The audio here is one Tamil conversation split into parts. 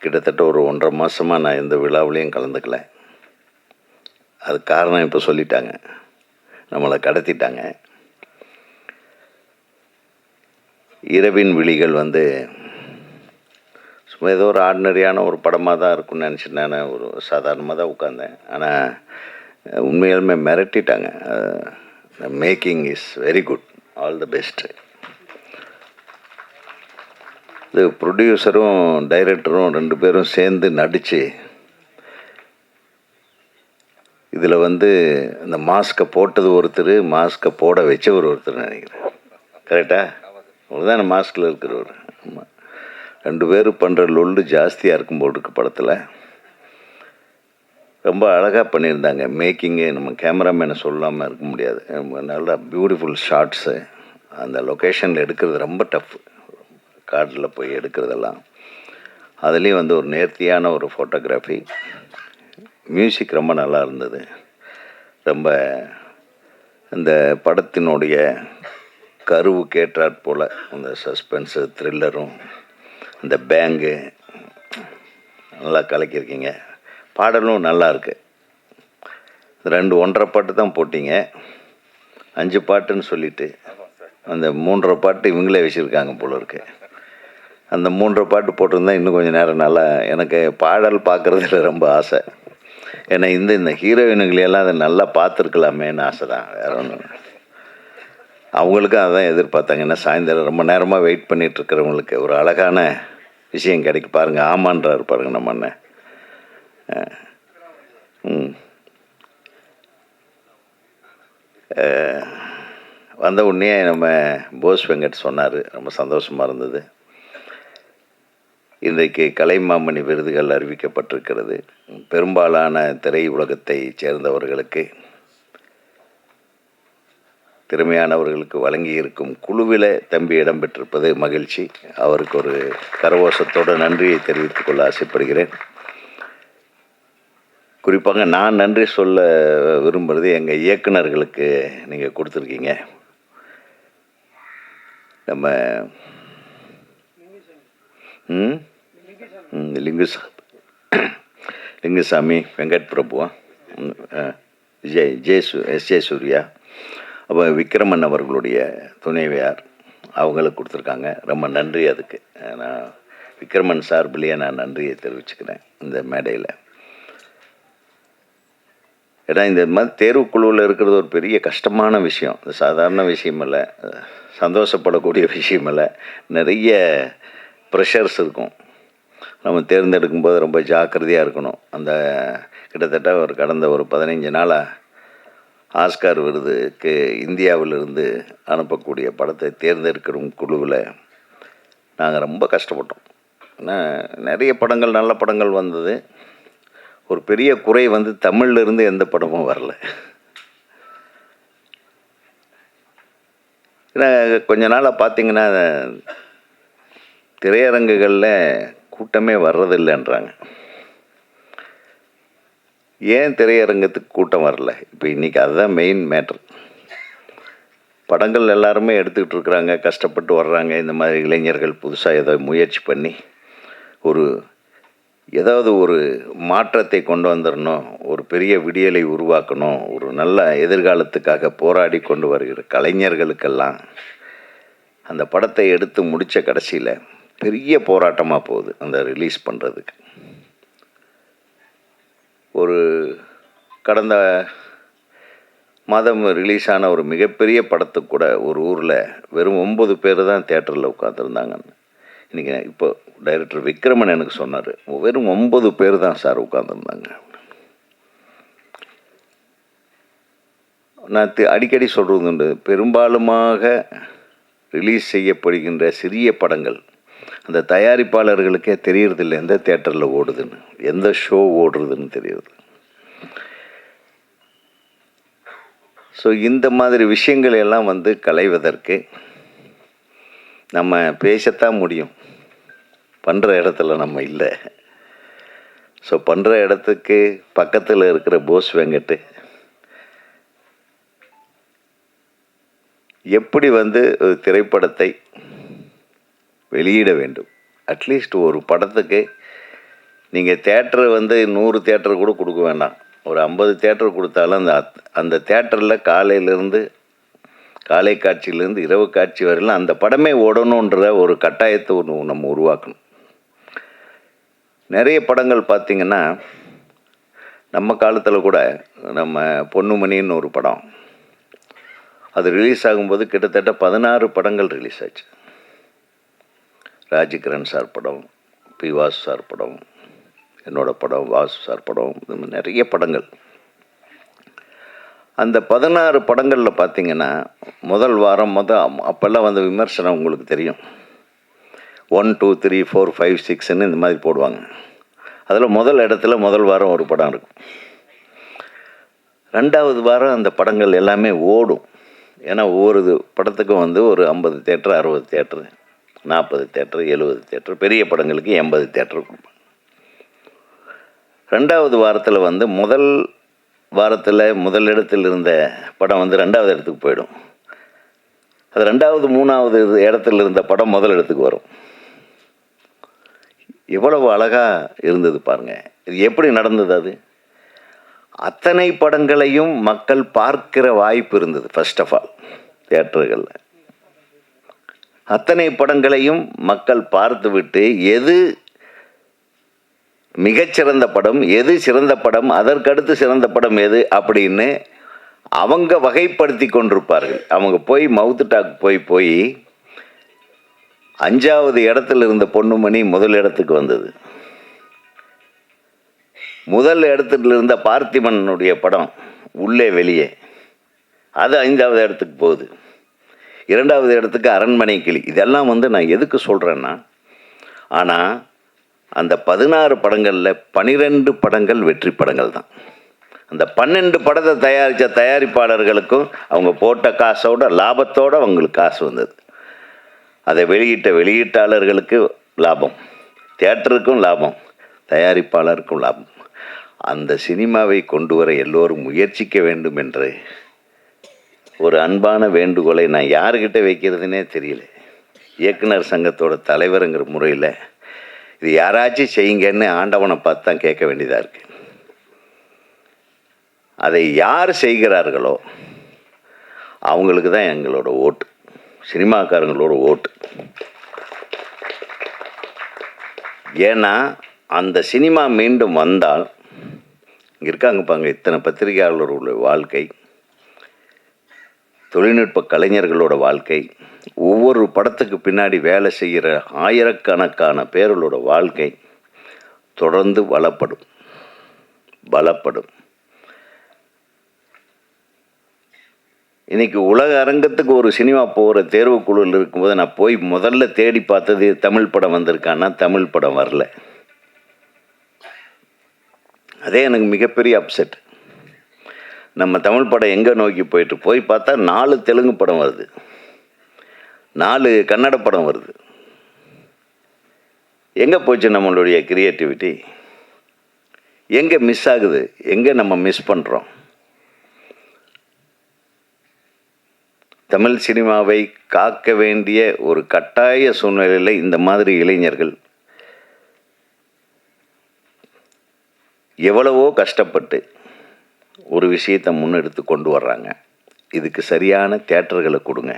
கிட்டத்தட்ட ஒரு 1.5 மாதமாக நான் எந்த விழாவிலையும் கலந்துக்கல. அதுக்கு காரணம் இப்போ சொல்லிட்டாங்க, நம்மளை கடத்திட்டாங்க. இரவின் விழிகள் சும்மா ஏதோ ஒரு ஆர்டினரியான ஒரு படமாக தான் இருக்குன்னு நினச்சிட்டு நான் ஒரு சாதாரணமாக தான் உட்காந்தேன். ஆனால் உண்மையாலுமே மிரட்டிட்டாங்க. Making is very good, all the best. இது ப்ரொடியூசரும் டைரக்டரும் 2 பேரும் சேர்ந்து நடித்து இதில் இந்த மாஸ்கை போட்டது ஒருத்தர், மாஸ்கை போட வச்சவர் ஒருத்தர் நினைக்கிறேன். கரெக்டாக அவ்வளோதான் மாஸ்கில் இருக்கிறவர். ஆமாம், 2 பேரும் பண்ணுற லொல்லு ஜாஸ்தியாக இருக்கும் போல் இருக்கு படத்தில். ரொம்ப அழகாக பண்ணியிருந்தாங்க மேக்கிங்கு. நம்ம கேமராமேனை சொல்லாமல் இருக்க முடியாது. நல்லா பியூட்டிஃபுல் ஷாட்ஸு. அந்த லொக்கேஷனில் எடுக்கிறது ரொம்ப டஃப், காட்டில் போய் எடுக்கிறதெல்லாம். அதுலேயும் ஒரு நேர்த்தியான ஒரு ஃபோட்டோகிராஃபி. மியூசிக் ரொம்ப நல்லா இருந்தது. ரொம்ப இந்த படத்தினுடைய கருவு கேட்டாற் போல் அந்த சஸ்பென்ஸு, த்ரில்லரும், இந்த பேங்கு நல்லா கலக்கியிருக்கீங்க. பாடலும் நல்லா இருக்கு. 2 1.5 பாட்டு தான் போட்டிங்க, 5 பாட்டுன்னு சொல்லிட்டு அந்த 3.5 பாட்டு இவங்களே வச்சுருக்காங்க போல இருக்கு. அந்த 3.5 பாட்டு போட்டிருந்தா இன்னும் கொஞ்சம் நேரம் நல்லா. எனக்கு பாடல் பார்க்குறதுல ரொம்ப ஆசை. ஏன்னா இந்த ஹீரோயினுங்களெல்லாம் அதை நல்லா பார்த்துருக்கலாமேன்னு ஆசை தான், வேற ஒன்றும். அவங்களுக்கும் அதான் எதிர்பார்த்தாங்க. ஏன்னா சாயந்தரம் ரொம்ப நேரமாக வெயிட் பண்ணிகிட்ருக்கிறவங்களுக்கு ஒரு அழகான விஷயம் கிடைக்கு பாருங்கள். ஆமான்றாரு பாருங்க நம்ம அண்ணன். வந்த உடனே நம்ம போஸ் வெங்கட் சொன்னார், ரொம்ப சந்தோஷமாக இருந்தது. இன்றைக்கு கலைமாமணி விருதுகள் அறிவிக்கப்பட்டிருக்கிறது. பெரும்பாலான திரை உலகத்தை சேர்ந்தவர்களுக்கு, திறமையானவர்களுக்கு வழங்கியிருக்கும் குழுவில் தம்பி இடம்பெற்றிருப்பது மகிழ்ச்சி. அவருக்கு ஒரு கரகோஷத்தோட நன்றியை தெரிவித்துக் கொள்ள ஆசைப்படுகிறேன். குறிப்பாக நான் நன்றி சொல்ல விரும்புகிறது எங்கள் இயக்குநர்களுக்கு. நீங்கள் கொடுத்துருக்கீங்க. நம்ம லிங்குசாமி, வெங்கட் பிரபுவா, எஸ் சூர்யா, அப்போ விக்ரமன் அவர்களுடைய துணைவியார், அவங்களுக்கு கொடுத்துருக்காங்க. ரொம்ப நன்றி. அதுக்கு நான் விக்ரமன் சார்பிலேயே நான் நன்றியை தெரிவிச்சுக்கிறேன் இந்த மேடையில். ஏன்னா இந்த மாதிரி தேர்வுக்குழுவில் இருக்கிறது ஒரு பெரிய கஷ்டமான விஷயம். அது சாதாரண விஷயம் இல்லை, சந்தோஷப்படக்கூடிய விஷயம் இல்லை. நிறைய ப்ரெஷர்ஸ் இருக்கும். நம்ம தேர்ந்தெடுக்கும்போது ரொம்ப ஜாக்கிரதையாக இருக்கணும். அந்த கிட்டத்தட்ட கடந்த 15 நாளாக ஆஸ்கார் விருதுக்கு இந்தியாவிலிருந்து அனுப்பக்கூடிய படத்தை தேர்ந்தெடுக்கிற குழுவில் நாங்கள் ரொம்ப கஷ்டப்பட்டோம். ஏன்னா நிறைய படங்கள், நல்ல படங்கள் வந்தது. ஒரு பெரிய குறை தமிழ்லேருந்து எந்த படமும் வரல. ஏன்னா கொஞ்ச நாளாக பார்த்தீங்கன்னா திரையரங்குகளில் கூட்டமே வர்றதில்லைன்றாங்க. ஏன் திரையரங்கத்துக்கு கூட்டம் வரல? இப்போ இன்றைக்கி அதுதான் மெயின் மேட்ரு. படங்கள் எல்லாருமே எடுத்துக்கிட்டு இருக்கிறாங்க, கஷ்டப்பட்டு வர்றாங்க. இந்த மாதிரி இளைஞர்கள் புதுசாக ஏதோ முயற்சி பண்ணி ஏதாவது ஒரு மாற்றத்தை கொண்டு வந்துடணும், ஒரு பெரிய விடியலை உருவாக்கணும், ஒரு நல்ல எதிர்காலத்துக்காக போராடி கொண்டு வருகிற கலைஞர்களுக்கெல்லாம் அந்த படத்தை எடுத்து முடித்த கடைசியில் பெரிய போராட்டமாக போகுது அந்த ரிலீஸ் பண்ணுறதுக்கு. ஒரு கடந்த மாதம் ரிலீஸ் ஆன ஒரு மிகப்பெரிய படத்துக்கு கூட ஒரு ஊரில் வெறும் 9 பேர் தான் தேட்டரில் உட்காந்துருந்தாங்கன்னு. இன்றைக்கி இப்போ டைரக்டர் விக்ரமன் எனக்கு சொன்னார், வெறும் 9 பேர் தான் சார் உட்காந்துருந்தாங்க. நான் அடிக்கடி சொல்கிறது உண்டு, பெரும்பாலுமாக ரிலீஸ் செய்யப்படுகின்ற சிறிய படங்கள் அந்த தயாரிப்பாளர்களுக்கே தெரியறதில்லை எந்த தேட்டரில் ஓடுதுன்னு, எந்த ஷோ ஓடுறதுன்னு தெரியுது. ஸோ இந்த மாதிரி விஷயங்கள் எல்லாம் களைவதற்கு நம்ம பேசத்தான் முடியும். பண்ணுற இடத்துல நம்ம இல்லை. ஸோ பண்ணுற இடத்துக்கு பக்கத்தில் இருக்கிற போஸ் வெங்கட் எப்படி ஒரு திரைப்படத்தை வெளியிட வேண்டும், அட்லீஸ்ட் ஒரு படத்துக்கு நீங்கள் தேட்டரு வந்து 100 தேட்டரு கூட கொடுக்க வேண்டாம், ஒரு 50 தேட்டரு கொடுத்தாலும் அந்த தேட்டரில் காலை காட்சியிலேருந்து இரவு காட்சி வரையிலும் அந்த படமே ஓடணுன்ற ஒரு கட்டாயத்தை நம்ம உருவாக்கணும். நிறைய படங்கள் பார்த்திங்கன்னா, நம்ம காலத்தில் கூட நம்ம பொன்னுமணின்னு ஒரு படம், அது ரிலீஸ் ஆகும்போது கிட்டத்தட்ட 16 படங்கள் ரிலீஸ் ஆச்சு. ராஜ்கிரண் சார் படம், பி வாசு சார் படம், என்னோடய படம், வாசு சார் படம், இந்த மாதிரி நிறைய படங்கள். அந்த 16 படங்களில் பார்த்திங்கன்னா, முதல் வாரம் அப்போல்லாம் வந்து விமர்சனம் உங்களுக்கு தெரியும், 1, 2, 3, 4, 5, 6ன்னு இந்த மாதிரி போடுவாங்க. அதில் முதல் இடத்துல முதல் வாரம் ஒரு படம் இருக்கும். 2வது வாரம் அந்த படங்கள் எல்லாமே ஓடும். ஏன்னா ஒவ்வொரு படத்துக்கும் வந்து ஒரு 50 தேட்டரு, 60 தேட்டரு, 40 தேட்டரு, 70 தேட்டரு, பெரிய படங்களுக்கு 80 தேட்டரு கொடுப்பாங்க. 2வது வாரத்தில் வந்து முதல் வாரத்தில் முதல் இடத்தில் இருந்த படம் வந்து 2வது இடத்துக்கு போயிடும். அது 2வது 3வது இடத்துல இருந்த படம் முதல் இடத்துக்கு வரும். எவ்வளவு அழகாக இருந்தது பாருங்கள். இது எப்படி நடந்தது? அது அத்தனை படங்களையும் மக்கள் பார்க்கிற வாய்ப்பு இருந்தது. ஃபர்ஸ்ட் ஆஃப் ஆல் தியேட்டர்களில் அத்தனை படங்களையும் மக்கள் பார்த்துவிட்டு எது மிகச்சிறந்த படம், எது சிறந்த படம், அதற்கடுத்து சிறந்த படம் எது அப்படின்னு அவங்க வகைப்படுத்தி கொண்டிருப்பார்கள். அவங்க போய் மவுத் டாக் போய் 5வது இடத்துல இருந்த பொன்னுமணி முதல் இடத்துக்கு வந்தது. முதல் இடத்துல இருந்த பார்த்திபனுடைய படம் உள்ளே வெளியே, அது 5வது இடத்துக்கு போகுது. 2வது இடத்துக்கு அரண்மனை கிளி. இதெல்லாம் வந்து நான் எதுக்கு சொல்கிறேன்னா, ஆனால் அந்த 16 படங்களில் 12 படங்கள் வெற்றி படங்கள் தான். அந்த 12 படத்தை தயாரித்த தயாரிப்பாளர்களுக்கும் அவங்க போட்ட காசோட லாபத்தோடு அவங்களுக்கு காசு வந்தது. அதை வெளியிட்ட வெளியீட்டாளர்களுக்கு லாபம், தியேட்டருக்கும் லாபம், தயாரிப்பாளருக்கும் லாபம். அந்த சினிமாவை கொண்டு வர எல்லோரும் முயற்சிக்க வேண்டும் என்று ஒரு அன்பான வேண்டுகோளை நான் யாருக்கிட்ட வைக்கிறதுனே தெரியல. இயக்குனர் சங்கத்தோட தலைவருங்கிற முறையில் இது யாராச்சும் செய்யுங்கன்னு ஆண்டவனை பார்த்து தான் கேட்க வேண்டியதாக இருக்குது. அதை யார் செய்கிறார்களோ அவங்களுக்கு தான் எங்களோட ஓட்டு, சினிமாக்காரங்களோட ஓட்டு. ஏன்னா அந்த சினிமா மீண்டும் வந்தால், இங்கே இருக்காங்க பாங்க இத்தனை பத்திரிகையாளர்களோட வாழ்க்கை, தொழில்நுட்ப கலைஞர்களோட வாழ்க்கை, ஒவ்வொரு படத்துக்கு பின்னாடி வேலை செய்கிற ஆயிரக்கணக்கான பேர்களோட வாழ்க்கை தொடர்ந்து பலப்படும். இன்றைக்கி உலக அரங்கத்துக்கு ஒரு சினிமா போகிற தேர்வுக்குழுவில் இருக்கும்போது நான் போய் முதல்ல தேடி பார்த்தது தமிழ் படம் வந்திருக்கான்னா தமிழ் படம் வரல. அதே எனக்கு மிகப்பெரிய அப்செட். நம்ம தமிழ் படம் எங்கே நோக்கி போய் பார்த்தா 4 தெலுங்கு படம் வருது, 4 கன்னட படம் வருது. எங்கே போச்சு நம்மளுடைய கிரியேட்டிவிட்டி? எங்கே மிஸ் ஆகுது? எங்கே நம்ம மிஸ் பண்ணுறோம்? தமிழ் சினிமாவை காக்க வேண்டிய ஒரு கட்டாய சூழ்நிலையில் இந்த மாதிரி இளைஞர்கள் எவ்வளவோ கஷ்டப்பட்டு ஒரு விஷயத்தை முன்னெடுத்து கொண்டு வர்றாங்க. இதுக்கு சரியான தியேட்டர்களை கொடுங்க.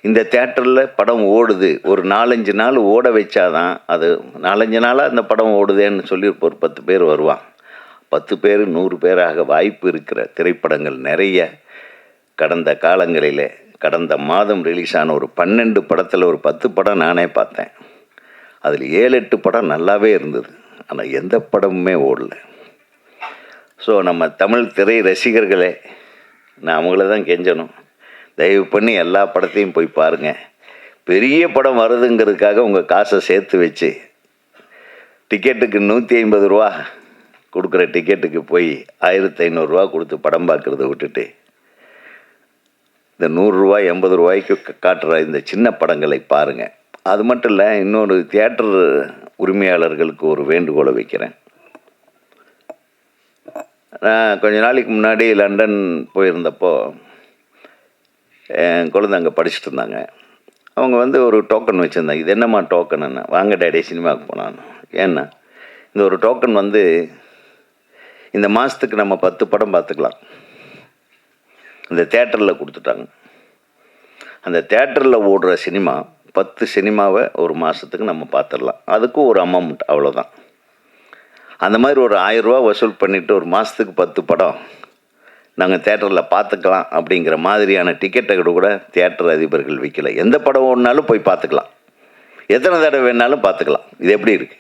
இந்த தியேட்டரில் படம் ஓடுது, ஒரு 4-5 நாள் ஓட வச்சாதான் அது 4-5 நாளாக அந்த படம் ஓடுதேன்னு சொல்லி ஒரு 10 பேர் வருவான். 10 பேர் 100 பேராக வாய்ப்பு இருக்கிற திரைப்படங்கள் நிறைய. கடந்த மாதம் ரிலீஸ் ஆன ஒரு 12 படத்தில் ஒரு 10 படம் நானே பார்த்தேன். அதில் 7-8 படம் நல்லாவே இருந்தது. ஆனால் எந்த படமுமே ஓடலை. ஸோ நம்ம தமிழ் திரை ரசிகர்களே, நான் அவங்கள தான் கெஞ்சணும், தயவு பண்ணி எல்லா படத்தையும் போய் பாருங்கள். பெரிய படம் வருதுங்கிறதுக்காக உங்கள் காசை சேர்த்து வச்சு டிக்கெட்டுக்கு 150 ரூபா கொடுக்குற டிக்கெட்டுக்கு போய் 1500 ரூபா கொடுத்து படம் பார்க்குறத விட்டுட்டு இந்த 100 ரூபாய் 80 ரூபாய்க்கு காட்டுற இந்த சின்ன படங்களை பாருங்கள். அது மட்டும் இல்லை, இன்னொரு தியேட்டர் உரிமையாளர்களுக்கு ஒரு வேண்டுகோளை வைக்கிறேன். நான் கொஞ்ச நாளைக்கு முன்னாடி லண்டன் போயிருந்தப்போ என் குழந்தை அங்கே படிச்சுட்டு இருந்தாங்க. அவங்க வந்து ஒரு டோக்கன் வச்சுருந்தாங்க. இது என்னம்மா டோக்கன்? என்ன வாங்க டேடி சினிமாவுக்கு போனான்னு. ஏன்னா இந்த ஒரு டோக்கன் வந்து இந்த மாதத்துக்கு நம்ம 10 படம் பார்த்துக்கலாம். இந்த தேட்டரில் கொடுத்துட்டாங்க. அந்த தேட்டரில் ஓடுற சினிமா 10 சினிமாவை ஒரு மாதத்துக்கு நம்ம பார்த்துடலாம். அதுக்கும் ஒரு அமௌண்ட், அவ்வளோதான். அந்த மாதிரி ஒரு 1000 ரூபா வசூல் பண்ணிவிட்டு ஒரு மாதத்துக்கு 10 படம் நாங்கள் தேட்டரில் பார்த்துக்கலாம் அப்படிங்கிற மாதிரியான டிக்கெட்டை கூட தியேட்டர் அதிபர்கள் விற்கல. எந்த படம் ஓடினாலும் போய் பார்த்துக்கலாம், எத்தனை தடவை வேணாலும் பார்த்துக்கலாம். இது எப்படி இருக்குது?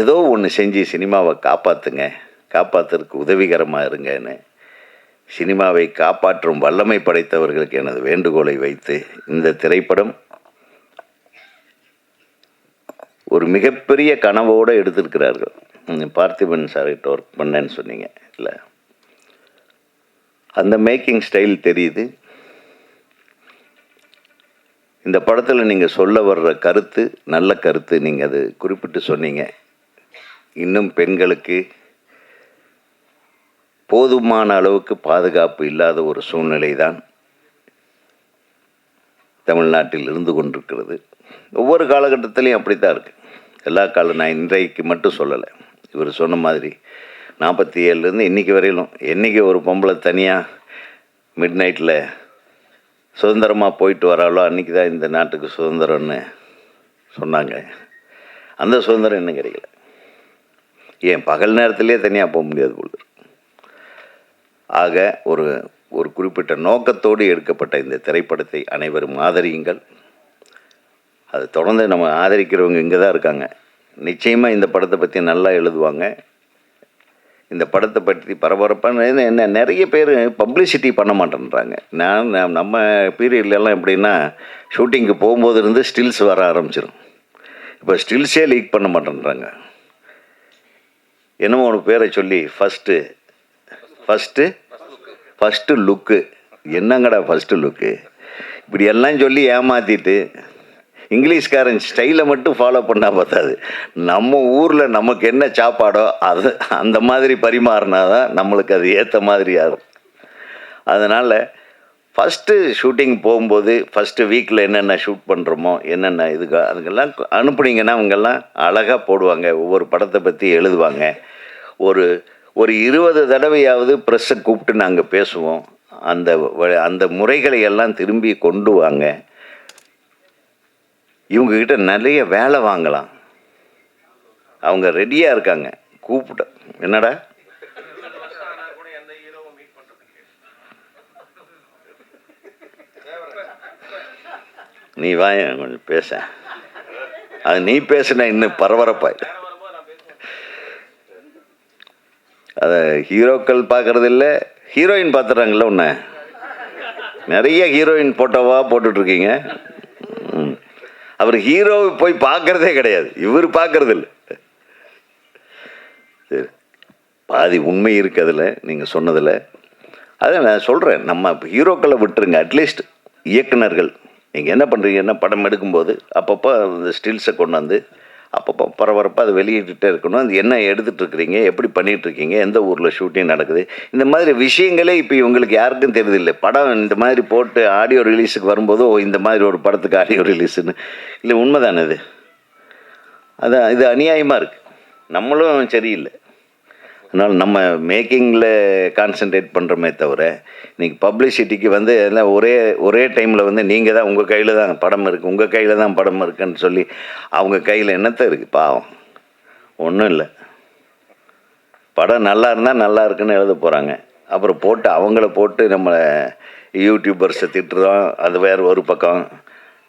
ஏதோ ஒன்று செஞ்சு சினிமாவை காப்பாற்றுங்க, காப்பாற்றுறதுக்கு உதவிகரமாக இருங்கன்னு சினிமாவை காப்பாற்றும் வல்லமை படைத்தவர்களுக்கு எனது வேண்டுகோளை வைத்து இந்த திரைப்படம் ஒரு மிகப்பெரிய கனவோடு எடுத்திருக்கிறார்கள். பார்த்திபன் சார்கிட்ட ஒர்க் பண்ணேன்னு சொன்னீங்க இல்லை? அந்த மேக்கிங் ஸ்டைல் தெரியுது. இந்த படத்தில் நீங்கள் சொல்ல வர்ற கருத்து நல்ல கருத்து. நீங்கள் அது குறிப்பிட்டு சொன்னீங்க. இன்னும் பெண்களுக்கு போதுமான அளவுக்கு பாதுகாப்பு இல்லாத ஒரு சூழ்நிலை தான் தமிழ்நாட்டில் இருந்து கொண்டிருக்கிறது. ஒவ்வொரு காலகட்டத்திலையும் அப்படி தான் இருக்குது. எல்லா நான் இன்றைக்கு மட்டும் சொல்லலை. இவர் சொன்ன மாதிரி 47லேருந்து இன்றைக்கி வரையிலும் என்றைக்கு ஒரு பொம்பளை தனியாக மிட் நைட்டில் சுதந்திரமாக போயிட்டு வராளோ அன்றைக்கி தான் இந்த நாட்டுக்கு சுதந்திரம்னு சொன்னாங்க. அந்த சுதந்திரம் இன்னும் கிடைக்கல. ஏன் பகல் நேரத்திலே தனியாக போக முடியாது போல. ஆக ஒரு ஒரு குறிப்பிட்ட நோக்கத்தோடு எடுக்கப்பட்ட இந்த திரைப்படத்தை அனைவரும் ஆதரியுங்கள். அது தொடர்ந்து நம்ம ஆதரிக்கிறவங்க இங்கே தான் இருக்காங்க. நிச்சயமாக இந்த படத்தை பற்றி நல்லா எழுதுவாங்க. இந்த படத்தை பற்றி பரபரப்பான என்ன நிறைய பேர் பப்ளிசிட்டி பண்ண மாட்டேன்றாங்க. நம்ம பீரியட்லலாம் எப்படின்னா ஷூட்டிங்கு போகும்போது இருந்து ஸ்டில்ஸ் வர ஆரம்பிச்சிடும். இப்போ ஸ்டில்ஸே லீக் பண்ண மாட்டேன்றாங்க. என்னமோ ஒரு பேரை சொல்லி ஃபஸ்ட்டு லுக்கு. என்னங்கடா ஃபஸ்ட்டு லுக்கு? இப்படி எல்லாம் சொல்லி ஏமாற்றிட்டு இங்கிலீஷ்காரன் ஸ்டைலை மட்டும் ஃபாலோ பண்ணால் பார்த்தாது. நம்ம ஊரில் நமக்கு என்ன சாப்பாடோ அது அந்த மாதிரி பரிமாறினா தான் நம்மளுக்கு அது ஏற்ற மாதிரி ஆகும். அதனால் ஃபஸ்ட்டு ஷூட்டிங் போகும்போது ஃபஸ்ட்டு வீக்கில் என்னென்ன ஷூட் பண்ணுறோமோ என்னென்ன அதுக்கெல்லாம் அனுப்புனீங்கன்னா அவங்கெல்லாம் அழகாக போடுவாங்க. ஒவ்வொரு படத்தை பற்றி எழுதுவாங்க. ஒரு 20 தடவையாவது ப்ரெஸ்ஸை கூப்பிட்டு நாங்கள் பேசுவோம். அந்த முறைகளை எல்லாம் திரும்பி கொண்டு வாங்க. இவங்கக்கிட்ட நிறைய வேலை வாங்கலாம். அவங்க ரெடியாக இருக்காங்க. கூப்பிட்ட என்னடா நீ வாய கொஞ்சம் பேச. அது நீ பேசுனா இன்னும் பரபரப்பாய். அதை ஹீரோக்கள் பார்க்குறது இல்லை, ஹீரோயின் பார்த்துட்றாங்கல்ல. ஒன்று நிறைய ஹீரோயின் ஃபோட்டோவாக போட்டுட்ருக்கீங்க. அவர் ஹீரோவை போய் பார்க்குறதே கிடையாது, இவர் பார்க்குறது இல்லை. சரி, பாதி உண்மை இருக்குது அதில், நீங்கள் சொன்னதில். அதை நான் சொல்கிறேன், நம்ம ஹீரோக்களை விட்டுருங்க. அட்லீஸ்ட் இயக்குனர்கள் நீங்கள் என்ன பண்ணுறீங்கன்னா படம் எடுக்கும்போது அப்பப்போ அந்த ஸ்டில்ஸை கொண்டு வந்து அப்பப்போ பரபரப்பாக அதை வெளியிட்டுட்டே இருக்கணும். அது என்ன எடுத்துகிட்ருக்குறீங்க, எப்படி பண்ணிகிட்ருக்கீங்க, எந்த ஊரில் ஷூட்டிங் நடக்குது, இந்த மாதிரி விஷயங்களே இப்போ இவங்களுக்கு யாருக்கும் தெரியுதில்லை. படம் இந்த மாதிரி போட்டு ஆடியோ ரிலீஸுக்கு வரும்போது இந்த மாதிரி ஒரு படத்துக்கு ஆடியோ ரிலீஸுன்னு இல்லை. உண்மைதானே இது? அதான் இது அநியாயமாக இருக்குது. நம்மளும் சரியில்லை. அதனால் நம்ம மேக்கிங்கில் கான்சன்ட்ரேட் பண்ணுறோமே தவிர இன்றைக்கி பப்ளிசிட்டிக்கு வந்து எல்லாம் ஒரே டைமில் வந்து நீங்கள் தான் உங்கள் கையில் தான் படம் இருக்குது, உங்கள் கையில் தான் படம் இருக்குன்னு சொல்லி அவங்க கையில் என்னத்தை இருக்குது? பாவம், ஒன்றும் இல்லை. படம் நல்லா இருந்தால் நல்லா இருக்குன்னு எழுத போகிறாங்க. அப்புறம் போட்டு அவங்கள போட்டு நம்மளை யூடியூபர்ஸை திட்டுறோம். அது வேறு ஒரு பக்கம்.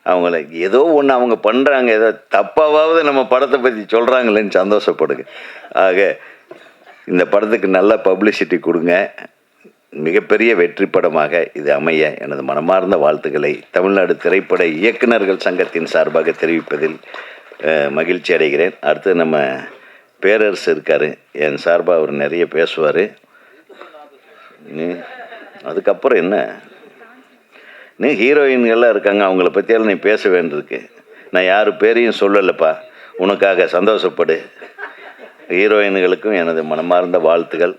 அவங்கள ஏதோ ஒன்று அவங்க பண்ணுறாங்க, ஏதோ தப்பாவது நம்ம படத்தை பற்றி சொல்கிறாங்களேன்னு சந்தோஷப்படுங்க. ஆக இந்த படத்துக்கு நல்ல பப்ளிசிட்டி கொடுங்க. மிகப்பெரிய வெற்றி படமாக இது அமைய எனது மனமார்ந்த வாழ்த்துக்களை தமிழ்நாடு திரைப்பட இயக்குநர்கள் சங்கத்தின் சார்பாக தெரிவிப்பதில் மகிழ்ச்சி அடைகிறேன். அடுத்து நம்ம பேரரசு இருக்கார், என் சார்பாக அவர் நிறைய பேசுவார். அதுக்கப்புறம் என்ன, நீ ஹீரோயின்கள்லாம் இருக்காங்க, அவங்கள பற்றியெல்லாம் நீ பேச வேண்டியிருக்கு. நான் யார் பேரையும் சொல்லலைப்பா, உனக்காக சந்தோஷப்படு. ஹீரோயின்களுக்கும் எனது மனமார்ந்த வாழ்த்துக்கள்.